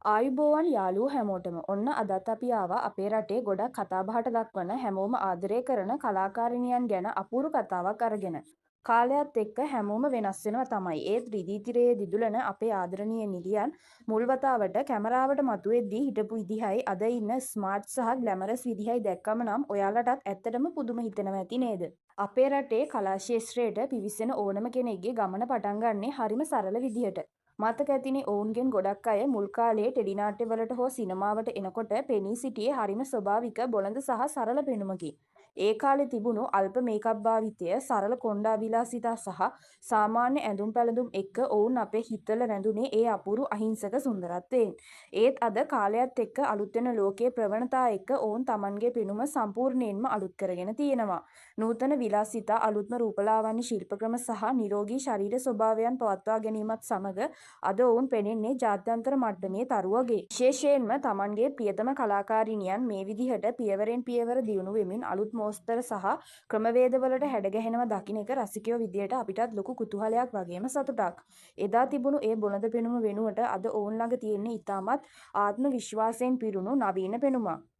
ආයුබෝවන් යාළුවෝ හැමෝටම. ඔන්න අදත් අපි ආවා අපේ රටේ ගොඩක් කතාබහට දක්වන හැමෝම ආදරය කරන කලාකාරිනියන් ගැන අපූරු කතාවක් අරගෙන. කාලයත් එක්ක හැමෝම වෙනස් වෙනවා තමයි. ඒත් රිදී තිරයේ දිදුලන අපේ ආදරණීය නිළියන් මුල් වතාවට කැමරාවට මතුවෙද්දී හිටපු විදිහයි අද ඉන්න ස්මාර්ට් සහ ග්ලැමරස් විදිහයි දැක්කම නම් ඔයාලටත් ඇත්තටම පුදුම හිතෙනවා ඇති නේද? අපේ රටේ කලා ක්ෂේත්‍රයට පිවිසෙන ඕනම කෙනෙක්ගේ ගමන පටන් ගන්නේ හරිම සරල විදිහට. මතක ඇතිනේ ඔවුන්ගෙන් ගොඩක් අය මුල් කාලේ ටෙලි නාට්‍යවලට හෝ සිනමාවට එනකොට පෙනී සිටියේ හරිම ස්වභාවික බොළඳ සහ සරල පෙනුමකින්. ඒ කාලේ තිබුණු අල්ප මේකප් භාවිතය, සරල කොණ්ඩා විලාසිතා සහ සාමාන්‍ය ඇඳුම් පැළඳුම් එක්ක ඔවුන් අපේ හිතවල රැඳුනේ ඒ අපූරු අහිංසක සුන්දරත්වයෙන්. ඒත් අද කාලයත් එක්ක අලුත් වෙන ලෝකයේ ප්‍රවණතා එක්ක ඔවුන් Tamanගේ පෙනුම සම්පූර්ණයෙන්ම අලුත් කරගෙන තියෙනවා. නූතන විලාසිතා, අලුත්ම රූපලාවන්‍ය ශිල්පක්‍රම සහ නිරෝගී ශරීර ස්වභාවයන් පවත්වා ගැනීමත් සමග අද ඔවුන් පෙනෙන්නේ ජාත්‍යන්තර මට්ටමේ තරු වගේ. විශේෂයෙන්ම Tamanගේ ප්‍රියතම කලාකාරිනියන් මේ විදිහට පියවරෙන් පියවර දියුණු වෙමින් අලුත් මෝස්තර සහ ක්‍රමවේදවලට හැඩගැහෙනවා දකින්න එක රසිකයෝ විදියට අපිටත් ලොකු කුතුහලයක් වගේම සතුටක්. එදා තිබුණු ඒ බොළඳ පෙනුම වෙනුවට අද ඔවුන් ළඟ තියෙන්නේ ඉතාමත් ආත්ම විශ්වාසයෙන් පිරුණු නවීන පෙනුමක්.